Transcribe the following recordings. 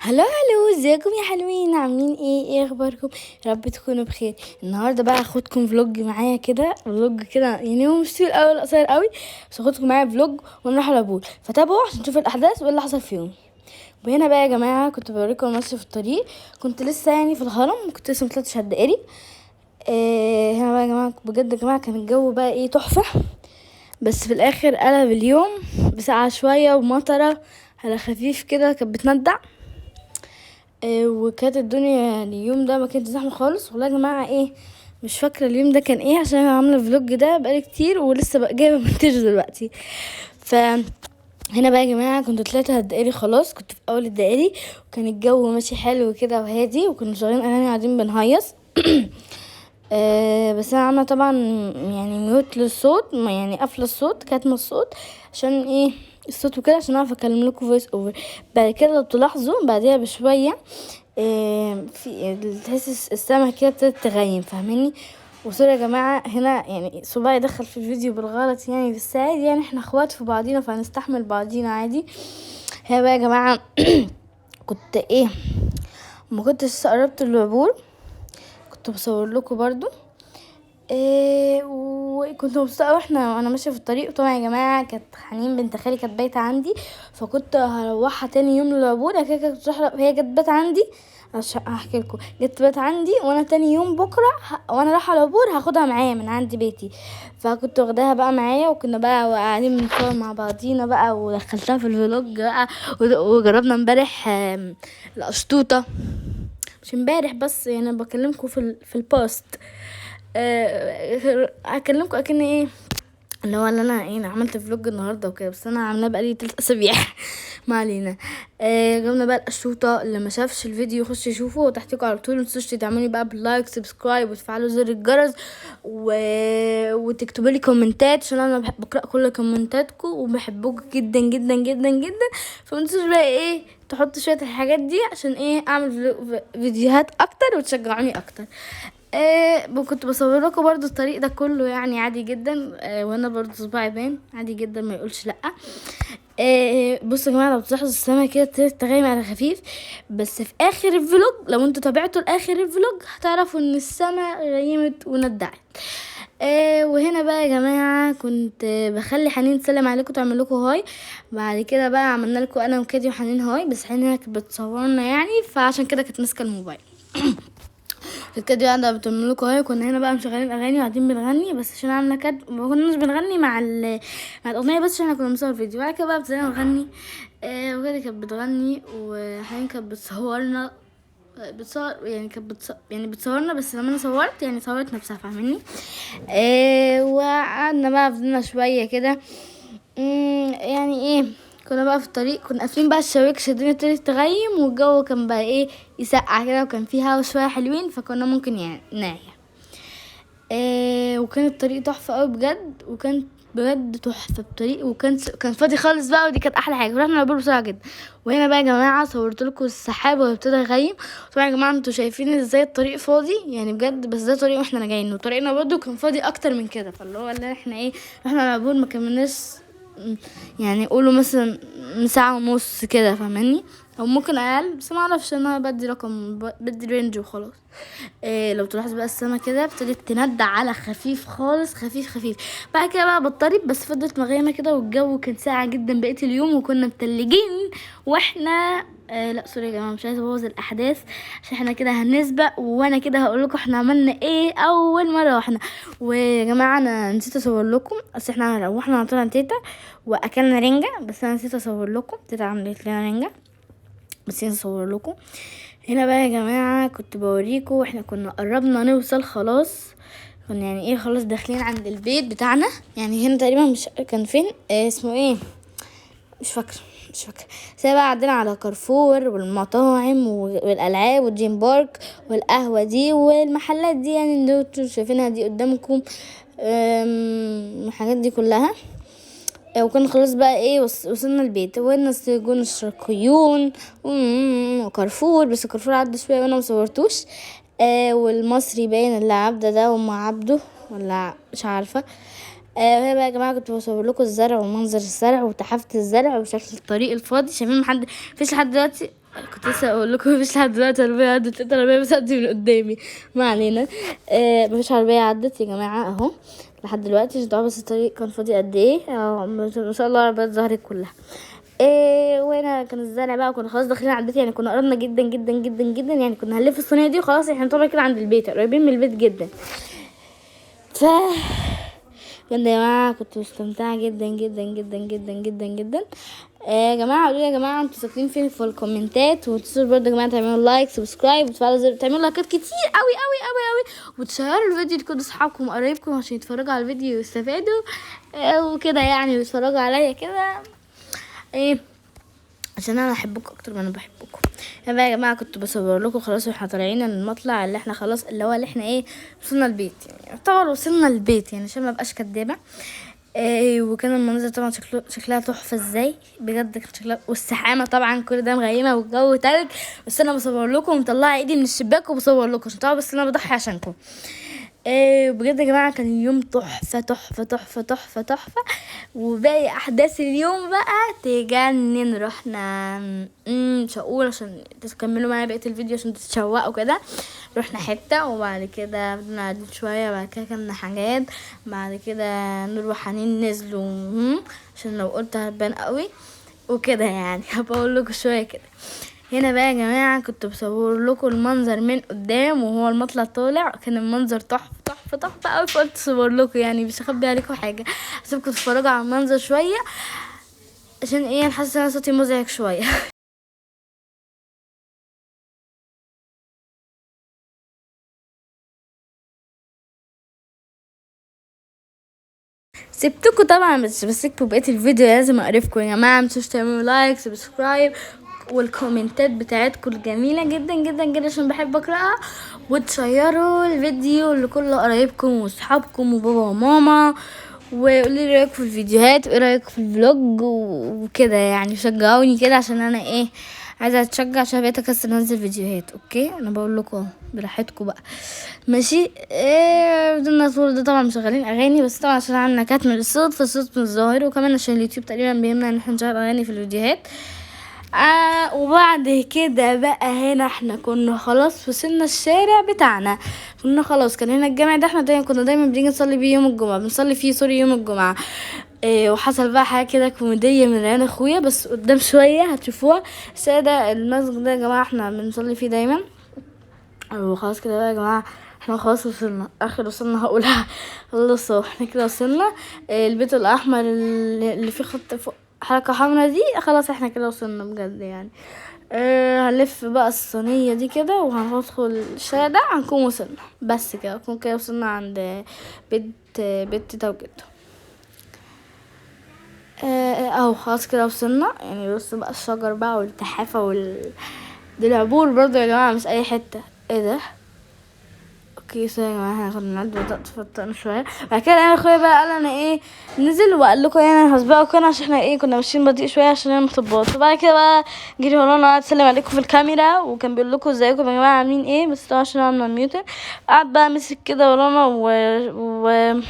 هلو ازيكم يا حلوين؟ عاملين ايه اخباركم؟ يا رب تكونوا بخير. النهارده بقى هاخدكم فلوج معايا كده، فلوج كده يعني هو مش طويل قوي، قصير قوي، بس هاخدكم معايا فلوج ونروح على بول، فتابعوا عشان تشوفوا الاحداث وايه اللي حصل فيهم. وهنا بقى يا جماعه كنت بوريكم المشي في الطريق، كنت لسه يعني في الهرم، كنت لسه مطلعتش على الدائري. هنا بقى يا جماعه بجد يا جماعه كان الجو بقى ايه تحفه، بس في الاخر قلب اليوم بساعة شويه ومطره على خفيف كده كانت بتندع. وكانت الدنيا يعني اليوم ده ما كانت زحمه خالص والله يا جماعه. ايه مش فاكره اليوم ده كان ايه، عشان انا عامله الفلوج ده بقالي كتير ولسه بقى جايبه منتج دلوقتي. هنا بقى يا جماعه كنت طلعت على الدائري خلاص، كنت في اول الدائري وكان الجو ماشي حلو كده وهادي، وكنا شغالين اغاني قاعدين بنهيص. بس انا عامله طبعا يعني ميوت للصوت، يعني قافله الصوت، كاتمه الصوت عشان ايه الصوت وكده، عشان اعرف اكلم لكم فويس اوفر. بعد كده لو تلاحظوا بعديها بشويه في تحس السما كده ابتدت تغيم، فاهميني؟ وسوري يا جماعه هنا يعني صباعي دخل في الفيديو بالغلط، يعني بس عادي، يعني احنا اخوات في بعضينا فهنستحمل بعضينا عادي. هنا بقى يا جماعه كنت ايه، ما كنتش لسه قربت العبور، كنت بصور لكم برضو. وكنت مبسوطه قوي وانا ماشيه في الطريق. وطبعا يا جماعه كانت حنين بنت خالي كانت بايته عندي، فكنت هروحها تاني يوم للعبور. كده كانت هي جت بات عندي، هحكي لكم. جت بات عندي وانا تاني يوم بكره وانا رايحه العبور هاخدها معايا من عندي بيتي، فكنت واخداها بقى معايا، وكنا بقى قاعدين بنتصور مع بعضينا بقى، ودخلتها في الفلوج بقى. وجربنا امبارح القشطوطه، مش امبارح بس، يعني بكلمكم في البوست. هكلمكم اكن ايه اللي هو اللي انا ايه عملت فلوج النهارده وكده، بس انا عاملاه بقالي 3 اسابيع. ما علينا. جبنا بقى القشطوطه، اللي ما شافش الفيديو يخش يشوفه، وتحتكم على طول متنسوش تدعموني بقى باللايك سبسكرايب وتفعلوا زر الجرس وتكتبوا لي كومنتات، عشان انا بحب بقرا كل كومنتاتكم وبحبكم جدا جدا جدا جدا. فمتنسوش بقى ايه تحطوا شويه الحاجات دي عشان ايه اعمل فيديوهات اكتر وتشجعوني اكتر. كنت بصور لكم برضو الطريق ده كله يعني عادي جدا. وانا برضو صباعي بان عادي جدا، ما يقولش لا. بصوا يا جماعه لو تلاحظوا السما كده تغيم على خفيف، بس في اخر الفلوج لو انتوا تابعتوا لاخر الفلوج هتعرفوا ان السما غيمت وندعت. وهنا بقى يا جماعه كنت بخلي حنين تسلم عليكم تعمل لكم هاي. بعد كده بقى عملنا لكم انا وكادي وحنين هاي، بس حنين هنا كانت بتصورنا يعني، فعشان كده كانت ماسكه الموبايل. كده قاعده بتعمل لكم اهي. كنا هنا بقى مشغلين اغاني وقاعدين بنغني، بس عشان عامله كد ما كناش بنغني مع الاغنيه، بس عشان احنا كنا بنصور فيديو. بعد كده بقى ابتدينا نغني. وكده كانت بتغني وحين كانت بتصورنا، بتصور يعني كانت يعني بتصورنا، بس لما انا صورت يعني صورت نفسها، فاهميني؟ وقعدنا بقى فضلنا شويه كده. يعني ايه كنا بقى في الطريق، كنا قافلين بقى الشبابيك عشان الدنيا ابتدت تغيم، والجو كان بقى ايه يسقع كده، وكان فيه هوا شويه حلوين، فكنا ممكن يعني نايم. وكان الطريق تحفه قوي بجد، وكان بجد تحفه الطريق، كان فاضي خالص بقى، ودي كانت احلى حاجه. رحنا العبور بسرعه جدا. وهنا بقى يا جماعه صورت لكم السحاب وهو ابتدى يغيم. طبعا يا جماعه انتوا شايفين ازاي الطريق فاضي يعني بجد، بس ده طريق واحنا راجعين، وطريقنا برضو كان فاضي اكتر من كده، فاللي هو اللي احنا ايه رحنا العبور ما كملناش يعني قولوا مثلا ساعة ونص كده، فاهماني؟ او ممكن اقل، بس ما اعرفش، انا بدي رقم بدي رينج وخلاص. لو تلاحظ بقى السما كده ابتدت تندع على خفيف خالص، خفيف خفيف. بعد كده بقى بطلت، بس فضلت مغيمه كده، والجو كان ساقع جدا بقية اليوم، وكنا متلجين واحنا لا سوري يا جماعه، مش عايزه ابوظ الاحداث عشان احنا كده هنسبق، وانا كده هقول لكم احنا عملنا ايه اول مره واحنا. ويا جماعه انا نسيت اصور لكم، اصل احنا روحنا عطينا تيتا واكلنا رنجه، بس انا نسيت اصور لكم. تيتا عملت لنا رنجه بس نسيت اصور لكم. هنا بقى يا جماعه كنت بوريكم احنا كنا قربنا نوصل خلاص، كنا يعني ايه خلاص داخلين عند البيت بتاعنا. يعني هنا تقريبا مش كان فين اسمه ايه مش فاكره. بقى عدينا على كارفور والمطاعم والالعاب والدريم بارك والقهوه دي والمحلات دي، يعني اللي انتوا شايفينها دي قدامكم. الحاجات دي كلها. وكنا خلاص بقى ايه وصلنا البيت، وقلنا السجون الشرقيون وكارفور، بس كارفور عدى شويه وانا مصورتوش. والمصري باين اللي عبده ده وما عبده ولا مش عارفه. وهي بقى يا جماعه كنت بصور لكم الزرع ومنظر الزرع وتحفه الزرع وشكل الطريق الفاضي. شايفين فيش لحد دلوقتي كنت لسه اقول لكم مفيش لحد دلوقتي عربيه عدت، لقيت عربيه بتعدي من قدامي. ما علينا. مفيش عربيه عدت يا جماعه اهو لحد دلوقتي. مش دعوه، بس الطريق كان فاضي قد ايه اهو، ما شاء الله العربيات ظهرت كلها. وهنا كان الزرع بقى، وكنا خلاص داخلين على البيت، يعني كنا قربنا جدا جدا جدا جدا، يعني كنا هنلف الصينيه دي وخلاص احنا طبعا كده عند البيت، قريبين من البيت جدا. ف بجد يا جماعه كنت مستمتعه جدا جدا جدا جدا جدا جدا. يا جماعه قولوا لي يا جماعه انتوا ساكنين فين في الكومنتات، وتنسوا برضه يا جماعه تعملوا لايك سبسكرايب وتفعلوا زر، تعملوا لايكات كتير قوي قوي قوي قوي، وتشيروا الفيديو لكل اصحابكم وقرايبكم عشان يتفرجوا على الفيديو ويستفادوا. وكده يعني ويتفرجوا عليا كده ايه، عشان انا بحبكم اكتر ما انا بحبكم. انا بقى يا جماعه كنت بصور لكم خلاص واحنا طالعين المطلع اللي احنا خلاص اللي احنا ايه وصلنا البيت، يعني يعتبر وصلنا البيت يعني عشان ما ابقاش كدابه. وكان المنظر طبعا شكلها تحفه ازاي بجد، كان شكلها والسحامه طبعا كل ده مغيمه والجو تلج، بس انا بصور لكم ومطلعه ايدي من الشباك وبصور لكم عشان طبعا بس انا بضحي عشانكم. بجد يا جماعه كان اليوم تحفه تحفه تحفه تحفه تحفه. وباقي احداث اليوم بقى تجنن. رحنا مش هقول عشان تكملوا معايا بقيه الفيديو عشان تتشوقوا كده. رحنا حته وبعد كده فضلنا قاعدين شويه، بعد كده كلنا حاجات، بعد كده نور وحنين نزلوا عشان لو قلت هتبان قوي وكده يعني. هبقول لكم شويه كده. هنا بقى يا جماعه كنت بصور لكم المنظر من قدام وهو المطلع طالع، كان المنظر تحفه تحفه تحفه قوي، فقلت اصور لكم يعني مش هخبي عليكم حاجه، هسيبكم تتفرجوا على المنظر شويه عشان ايه انا حاسه ان صوتي مزعج شويه. سبتكم طبعا بس بسيبكم بقيه الفيديو، لازم اعرفكم يا جماعه متنسوش تعملوا لايك سبسكرايب والكومنتات بتاعتكم الجميله جدا جدا جدا عشان بحب اقراها، وتشيروا الفيديو لكل قرايبكم واصحابكم وبابا وماما، وقولوا لي رايكم في الفيديوهات وايه رايكم في الفلوج وكده يعني، شجعوني كده عشان انا ايه عايزه اتشجع عشان بقيت اكسر انزل فيديوهات. اوكي انا بقول لكم براحتكم بقى ماشي. فضلنا طول ده طبعا مشغلين اغاني، بس طبعا عشان عندنا كتم الصوت فالصوت مش ظاهر، وكمان عشان اليوتيوب تقريبا بيمنع ان احنا نشغل اغاني في الفيديوهات. وبعد كده بقى هنا احنا كنا خلاص وصلنا الشارع بتاعنا، كنا خلاص كان هنا الجامع ده احنا كنا دايما بنيجي نصلي بيه يوم الجمعة، بنصلي فيه سوري يوم الجمعة. وحصل بقى حاجة كده كوميدية من عين اخويا بس قدام شوية هتشوفوها. ده المسجد ده يا جماعة احنا بنصلي فيه دايما. وخلاص كده بقى يا جماعة احنا خلاص وصلنا وصلنا هقولها. خلصوا احنا كده وصلنا البيت الاحمر اللي فيه خط فوق حركة حمرا دي، خلاص احنا كده وصلنا بجد يعني. هنلف بقى الصينية دي كده وهندخل الشارع ده هنكون وصلنا، بس كده هنكون كده وصلنا عند بيت تيتا وجدو. اهو خلاص كده وصلنا يعني. بص بقى الشجر بقى والتحافة دي العبور برضه يا جماعة مش اي حتة. ايه ده؟ اوكي سوري يا جماعه احنا كنا نعد بدأت فطرنا شويه. بعد كده انا اخويا بقى قال انا ايه نزل وقال لكم يعني انا هسبقكم عشان احنا ايه كنا ماشيين بطيء شويه عشان انا مطبات. وبعد كده بقى جري ورانا قعد يسلم عليكم في الكاميرا وكان بيقول لكم ازيكم يا جماعه عاملين ايه، بس طبعا عشان انا ميوتر قعد بقى مسك كده ورانا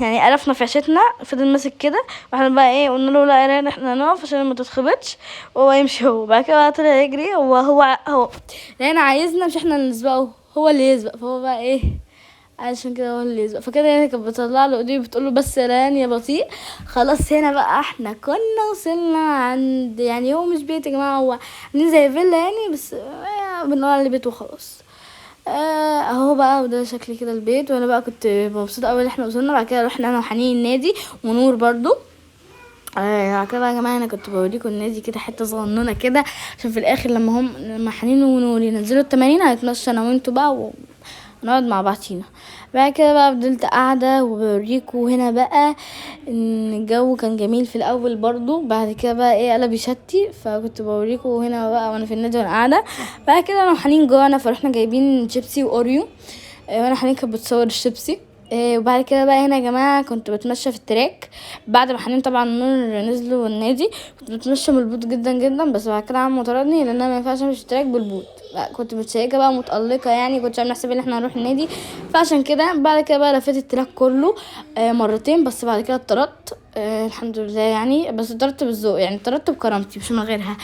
يعني عرفنا في عشتنا فضل ماسك كده، واحنا بقى ايه قلنا له لا يا احنا نقف عشان ما تتخبطش وهو يمشي. هو بعد كده بقى طلع يجري هو لقينا عايزنا مش احنا اللي نسبقه هو اللي يسبق، فهو بقى ايه علشان كده هو اللي يسبق. فكده يعني كانت بتطلع له ايديه بتقول له بس يا ريان يا بطيء. خلاص هنا بقى احنا كنا وصلنا عند يعني هو مش بيت يا جماعه، هو عاملين زي فيلا يعني بس بنقول عليه بيت وخلاص. اهو بقى وده شكلي كده البيت، وانا بقى كنت مبسوطه قوي ان احنا وصلنا. بعد كده رحنا انا وحنين النادي ونور برضو. بعد كده بقى يا جماعه انا كنت بوريكم النادي كده حته صغنونه كده عشان في الاخر لما حنين ونور ينزلوا التمارين هنتمشى انا وانتوا بقى ونقعد مع بعضينا. بعد كده بقى فضلت قاعده وبوريكم هنا بقى ان الجو كان جميل في الاول برضو. بعد كده بقى ايه قلب يشتي، فكنت بوريكم هنا بقى وانا في النادي وانا قاعده. بعد كده انا وحنين جوانا فرحنا جايبين شيبسي واوريو. وانا حنين كانت بتصور الشيبسي وبعد كده بقى هنا يا جماعه كنت بتمشى في التراك بعد ما حنين طبعا نور نزلوا النادي. كنت بتمشى من البوت جدا جدا، بس بعد كده عمو طردني لان انا ما ينفعش امشي في التراك بالبوت. لا كنت متشيكه بقى متألقه يعني، كنت عامله حسابي ان احنا هنروح النادي. فعشان كده بعد كده بقى لفيت التراك كله مرتين، بس بعد كده اتطردت الحمد لله يعني، بس اتطردت بالذوق يعني، اتطردت بكرامتي مش من غيرها.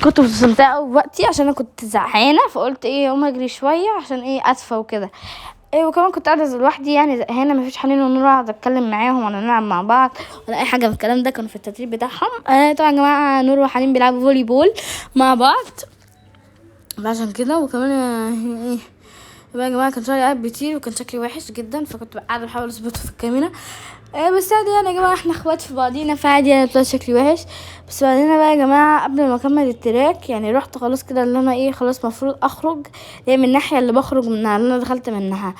كنت مستمتعه قوي بوقتي عشان انا كنت زهقانه، فقلت ايه اقوم اجري شويه عشان ايه ادفى وكده. وكمان كنت قاعده لوحدي يعني زهقانه، مفيش حنين ونور اقعد اتكلم معاهم ولا نلعب مع بعض ولا اي حاجه من الكلام ده. كانوا في التدريب بتاعهم. طبعا يا جماعه نور وحنين بيلعبوا فولي بول مع بعض عشان كده. وكمان ايه بقى يا جماعه كان شعري قاعد بيطير وكان شكلي وحش جدا، فكنت قاعده بحاول اظبطه في الكاميرا. بس عادي يعني يا جماعه، احنا اخوات في بعضينا، فعادي يعني طلع شكلي وحش. بس بعدين بقى يا جماعه قبل ما اكمل التراك يعني رحت خلاص كده اللي انا ايه خلاص مفروض اخرج، هي من الناحيه اللي بخرج منها اللي انا دخلت منها.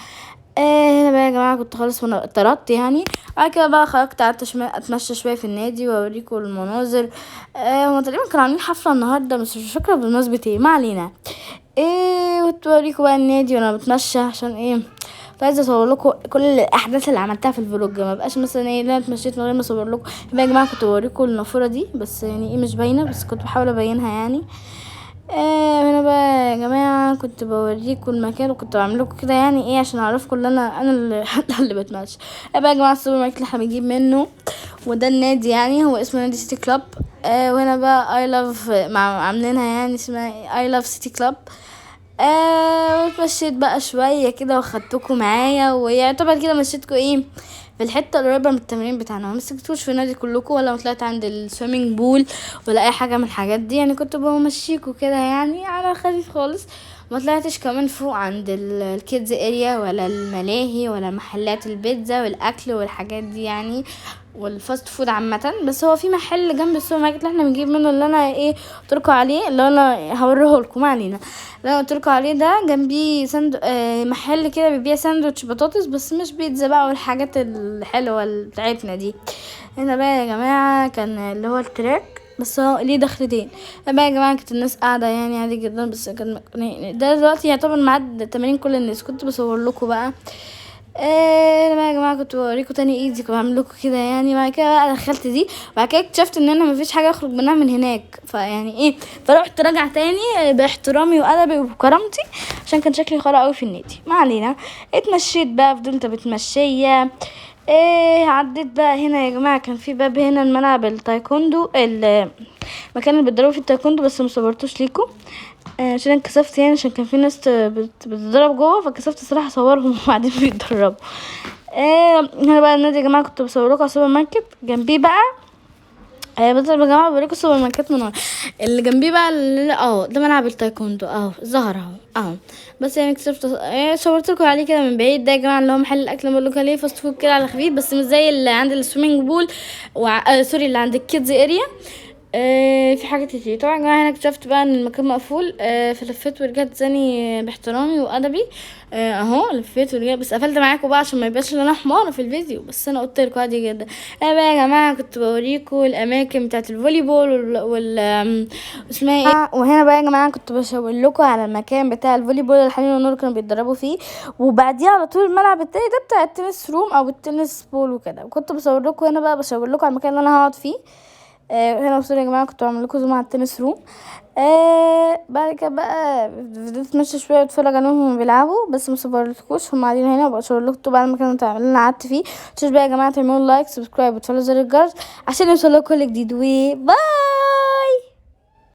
هنا بقى يا جماعه كنت خلاص وانا طردت يعني. بعد كده بقى خرجت قعدت اتمشى شويه في النادي واوريكم المناظر. هما تقريبا كانوا عاملين حفله النهارده بس مش فاكره بمناسبه ايه، ما علينا. وتوريكم بقى النادي وانا بتمشى عشان ايه عايزه اصور لكم كل الاحداث اللي عملتها في الفلوج، ما بقاش مثلا ايه اللي انا اتمشيت من غير ما اصور لكم. بقى يا جماعه كنت بوريكم النافوره دي بس يعني ايه مش باينه، بس كنت بحاول ابينها يعني. هنا بقى يا جماعه كنت بوريكم المكان وكنت بعمل لكم كده يعني ايه عشان اعرفكم ان انا اللي بتمشى. بقى يا جماعه السوبر ماركت اللي احنا بنجيب منه، وده النادي يعني هو اسمه نادي سيتي كلاب. وهنا بقى اي لاف عاملينها يعني اسمها اي لاف سيتي كلاب. واتمشيت بقى شويه كده واخدتكم معايا، ويعتبر كده مشيتكم ايه في الحته القريبه من التمرين بتاعنا. ما مسكتوش في النادي كلكم ولا طلعت عند السويمنج بول ولا اي حاجه من الحاجات دي يعني، كنت بمشيكوا كده يعني على خفيف خالص. ما طلعتش كمان فوق عند الكيدز اريا ولا الملاهي ولا محلات البيتزا والاكل والحاجات دي يعني والفاست فود عامه. بس هو في محل جنب السوبر ماركت اللي احنا بنجيب منه اللي انا ايه قلتلكوا عليه، اللي انا هوريه لكم ما علينا، اللي انا قلتلكوا عليه ده جنبيه محل كده بيبيع ساندوتش بطاطس بس مش بيتزا بقى والحاجات الحلوه بتاعتنا دي. هنا بقى يا جماعه كان اللي هو التراك بس هو ليه دخلتين. بقى يا جماعه كانت الناس قاعده يعني عادي جدا، بس كان ده دلوقتي يعتبر ميعاد تمارين كل الناس، كنت بصور لكم بقى. انا بقى يا جماعه كنت بوريكم تاني ايدي كنت بعمل لكم كده يعني. بعد كده بقى دخلت دي، بعد كده اكتشفت ان انا مفيش حاجه اخرج منها من هناك، فيعني ايه فرحت راجع تاني باحترامي وادبي وبكرامتي عشان كان شكلي خرا قوي في النادي. ما علينا. اتمشيت بقى فضلت بتمشيه. عديت بقى هنا يا جماعه كان في باب هنا الملعب التايكوندو المكان اللي بيتدربوا فيه التايكوندو، بس مصورتوش ليكم عشان انكسفت يعني، عشان كان في ناس بتتدرب جوه فكسفت الصراحه اصورهم وبعدين بيتدربوا. هنا بقى النادي يا جماعه كنت بصور لكم على السوبر ماركت جنبيه بقى. بس يا جماعه بوريكم السوبر ماركت من ورا اللي جنبيه بقى ده ملعب التايكوندو ظهر اهو. بس يعني كسبت صورت لكم عليه كده من بعيد. ده يا جماعه اللي هو محل الاكل اللي بقول لكم عليه فاست فود كده على خفيف، بس مش زي اللي عند السويمنج بول سوري اللي عند الكيدز اريا. في حاجات كتير طبعا يا جماعه. هنا اكتشفت بقى ان المكان مقفول. فلفيت ورجعت تاني باحترامي وادبي. اهو لفيت ورجعت، بس قفلت معاكم بقى عشان ما يبقاش ان انا حماره في الفيديو، بس انا قلت لكم عادي جدا. بقى يا جماعه كنت بوريكم الاماكن بتاعه الفولي بول اسمها ايه. وهنا بقى يا جماعه كنت بشاور لكم على المكان بتاع الفولي بول اللي حنين ونور كانوا بيتدربوا فيه، وبعديه على طول الملعب التاني ده بتاع التنس روم او التنس بول وكده. وكنت بصور لكم هنا بقى بشاور لكم على المكان اللي انا هقعد فيه. هنا بصوا يا جماعه كنت بعمل لكم زوم على التنس روم. بعد كده بقى فضلت اتمشى شويه واتفرج عليهم وهم بيلعبوا، بس مصورلكوش هم قاعدين هنا وبشاور لكم بقى المكان اللي انا قعدت فيه. متنسوش بقى يا جماعه تعملوا لايك سبسكرايب وتفعلوا زر الجرس عشان يوصلكوا كل جديد، وباي.